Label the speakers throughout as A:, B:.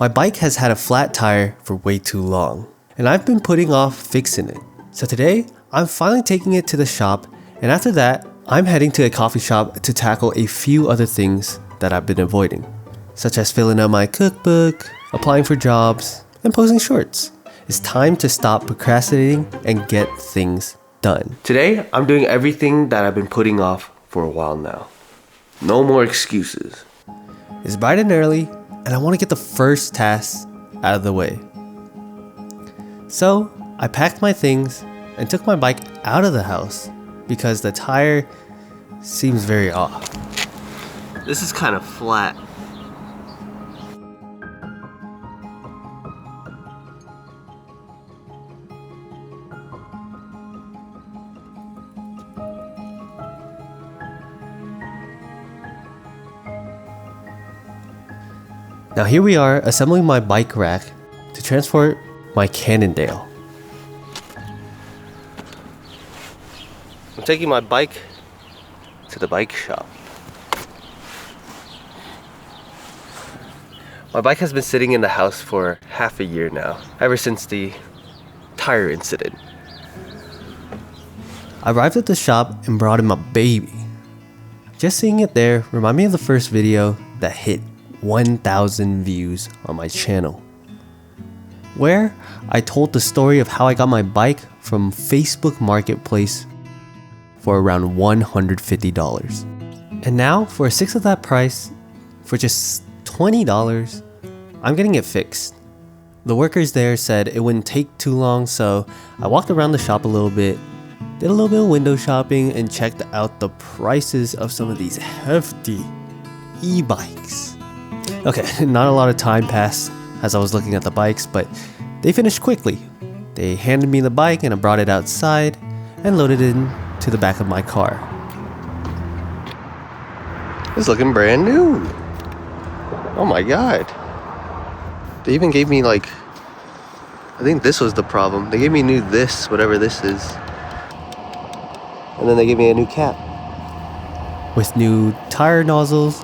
A: My bike has had a flat tire for way too long, and I've been putting off fixing it. So today, I'm finally taking it to the shop, and after that, I'm heading to a coffee shop to tackle a few other things that I've been avoiding, such as filling out my cookbook, applying for jobs, and posting shorts. It's time to stop procrastinating and get things done. Today, I'm doing everything that I've been putting off for a while now. No more excuses. It's bright and early, and I want to get the first task out of the way. So, I packed my things and took my bike out of the house because the tire seems very off. This is kind of flat. Now here we are assembling my bike rack to transport my Cannondale. I'm taking my bike to the bike shop. My bike has been sitting in the house for half a year now, ever since the tire incident. I arrived at the shop and brought him a baby. Just seeing it there reminded me of the first video that hit 1,000 views on my channel, where I told the story of how I got my bike from Facebook Marketplace for around $150. And now for a sixth of that price, for just $20, I'm getting it fixed. The workers there said it wouldn't take too long, so I walked around the shop a little bit, did a little bit of window shopping, and checked out the prices of some of these hefty e-bikes. Okay, not a lot of time passed as I was looking at the bikes, but they finished quickly. They handed me the bike and I brought it outside and loaded it into the back of my car. It's looking brand new. Oh my god. They even gave me I think this was the problem. They gave me new this, whatever this is. And then they gave me a new cap. With new tire nozzles,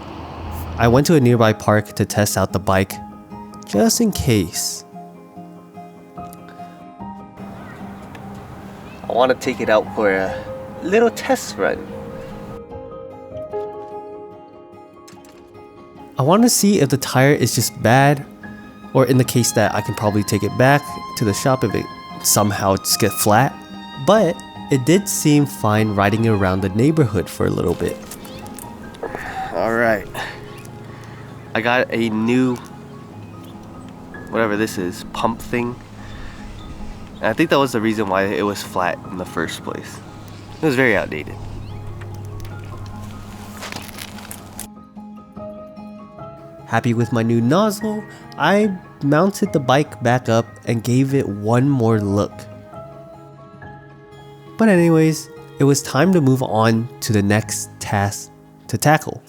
A: I went to a nearby park to test out the bike, just in case. I want to take it out for a little test run. I want to see if the tire is just bad, or in the case that I can probably take it back to the shop if it somehow just gets flat. But it did seem fine riding it around the neighborhood for a little bit. Alright. I got a new, whatever this is, pump thing. And I think that was the reason why it was flat in the first place. It was very outdated. Happy with my new nozzle, I mounted the bike back up and gave it one more look. But anyways, it was time to move on to the next task to tackle.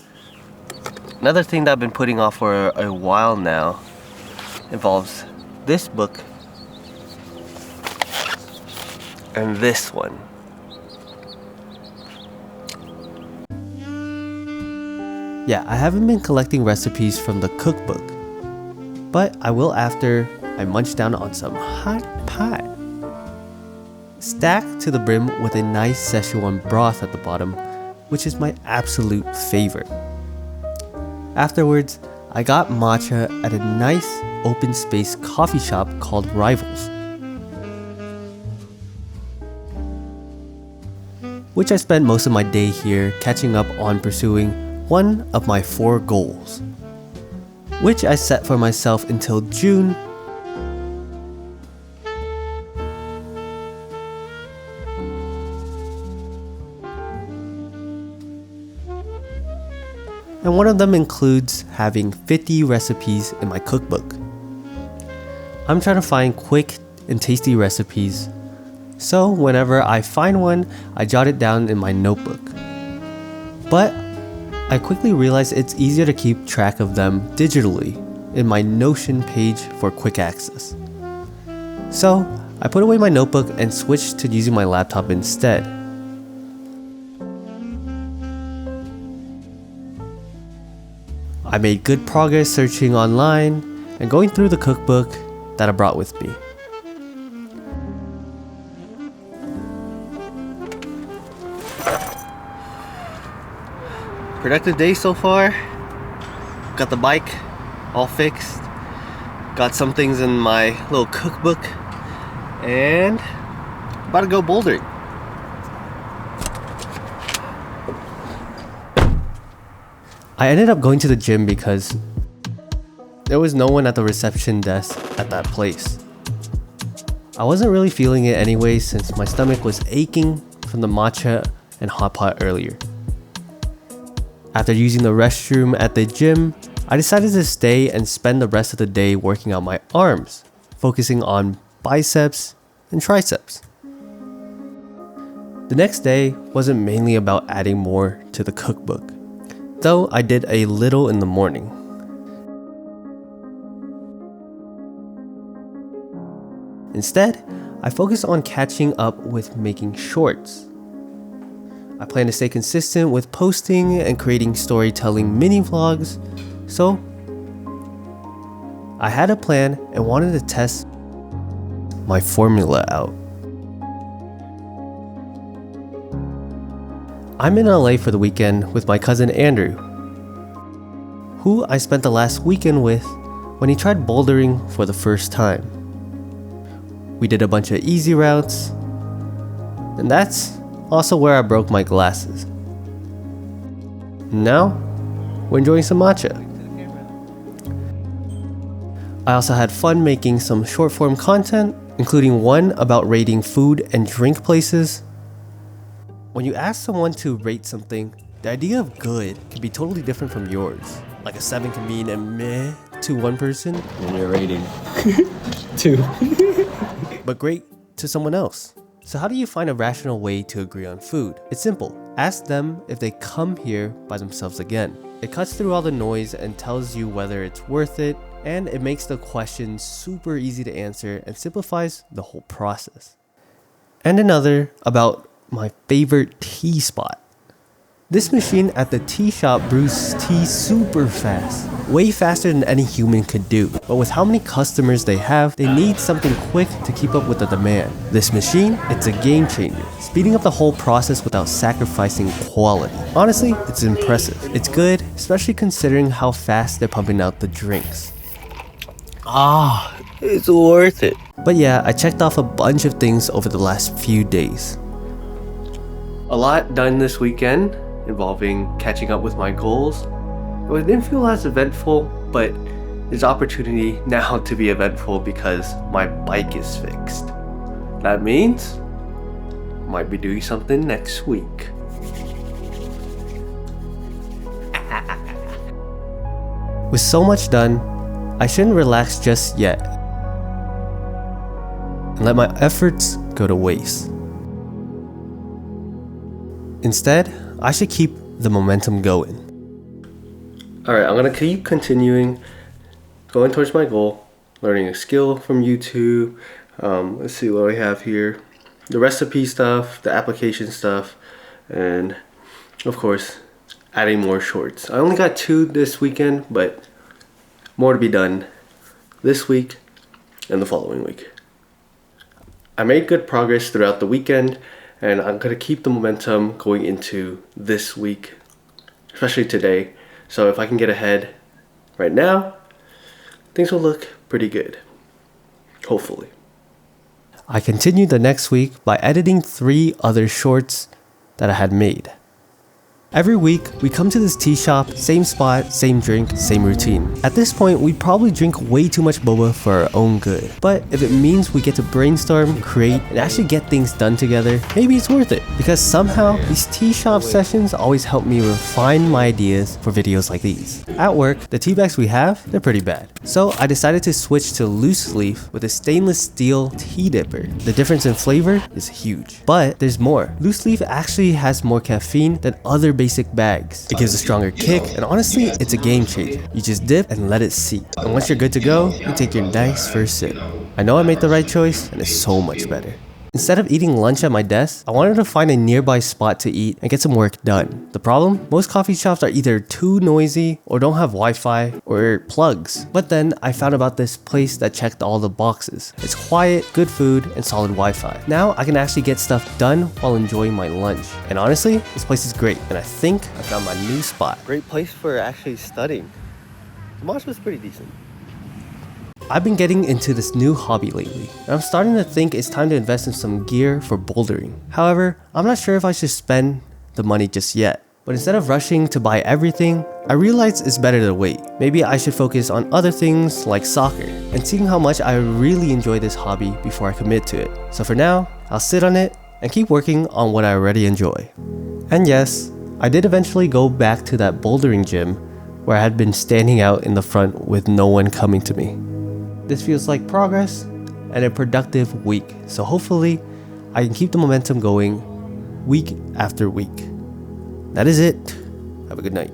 A: Another thing that I've been putting off for a while now involves this book and this one. Yeah, I haven't been collecting recipes from the cookbook, but I will after I munch down on some hot pot. Stacked to the brim with a nice Szechuan broth at the bottom, which is my absolute favorite. Afterwards, I got matcha at a nice open space coffee shop called Rivals, which I spent most of my day here catching up on pursuing one of my 4 goals, which I set for myself until June. And one of them includes having 50 recipes in my cookbook. I'm trying to find quick and tasty recipes, so whenever I find one, I jot it down in my notebook. But I quickly realized it's easier to keep track of them digitally in my Notion page for quick access. So I put away my notebook and switched to using my laptop instead. I made good progress searching online and going through the cookbook that I brought with me. Productive day so far. Got the bike all fixed. Got some things in my little cookbook. And about to go bouldering. I ended up going to the gym because there was no one at the reception desk at that place. I wasn't really feeling it anyway since my stomach was aching from the matcha and hot pot earlier. After using the restroom at the gym, I decided to stay and spend the rest of the day working out my arms, focusing on biceps and triceps. The next day wasn't mainly about adding more to the cookbook, though I did a little in the morning. Instead, I focused on catching up with making shorts. I plan to stay consistent with posting and creating storytelling mini vlogs, so I had a plan and wanted to test my formula out. I'm in LA for the weekend with my cousin Andrew, who I spent the last weekend with when he tried bouldering for the first time. We did a bunch of easy routes, and that's also where I broke my glasses. Now, we're enjoying some matcha. I also had fun making some short form content, including one about rating food and drink places. When you ask someone to rate something, the idea of good can be totally different from yours. Like a 7 can mean a meh to one person,
B: And you're rating 2.
A: but great to someone else. So how do you find a rational way to agree on food? It's simple. Ask them if they come here by themselves again. It cuts through all the noise and tells you whether it's worth it, and it makes the question super easy to answer and simplifies the whole process. And another about my favorite tea spot. This machine at the tea shop brews tea super fast, way faster than any human could do. But with how many customers they have, they need something quick to keep up with the demand. This machine, it's a game changer, speeding up the whole process without sacrificing quality. Honestly, it's impressive. It's good, especially considering how fast they're pumping out the drinks.
B: It's worth it.
A: But yeah, I checked off a bunch of things over the last few days. A lot done this weekend, involving catching up with my goals. It didn't feel as eventful, but there's opportunity now to be eventful because my bike is fixed. That means I might be doing something next week. With so much done, I shouldn't relax just yet and let my efforts go to waste. Instead, I should keep the momentum going. Alright, I'm gonna keep continuing, going towards my goal, learning a skill from YouTube. Let's see what we have here. The recipe stuff, the application stuff, and of course, adding more shorts. I only got 2 this weekend, but more to be done this week and the following week. I made good progress throughout the weekend, and I'm gonna keep the momentum going into this week, especially today. So if I can get ahead right now, things will look pretty good, hopefully. I continued the next week by editing 3 other shorts that I had made. Every week, we come to this tea shop, same spot, same drink, same routine. At this point, we probably drink way too much boba for our own good. But if it means we get to brainstorm, create, and actually get things done together, maybe it's worth it. Because somehow, these tea shop sessions always help me refine my ideas for videos like these. At work, the tea bags we have, they're pretty bad. So I decided to switch to loose leaf with a stainless steel tea dipper. The difference in flavor is huge. But there's more. Loose leaf actually has more caffeine than other basic bags. It gives a stronger kick, and honestly, it's a game changer. You just dip and let it seep. And once you're good to go, you take your nice first sip. I know I made the right choice, and it's so much better. Instead of eating lunch at my desk, I wanted to find a nearby spot to eat and get some work done. The problem? Most coffee shops are either too noisy or don't have Wi-Fi or plugs. But then I found about this place that checked all the boxes. It's quiet, good food, and solid Wi-Fi. Now I can actually get stuff done while enjoying my lunch. And honestly, this place is great, and I think I found my new spot.
B: Great place for actually studying. The mosh was pretty decent.
A: I've been getting into this new hobby lately, and I'm starting to think it's time to invest in some gear for bouldering. However, I'm not sure if I should spend the money just yet. But instead of rushing to buy everything, I realized it's better to wait. Maybe I should focus on other things like soccer, and seeing how much I really enjoy this hobby before I commit to it. So for now, I'll sit on it and keep working on what I already enjoy. And yes, I did eventually go back to that bouldering gym where I had been standing out in the front with no one coming to me. This feels like progress and a productive week, so hopefully I can keep the momentum going week after week. That is it. Have a good night.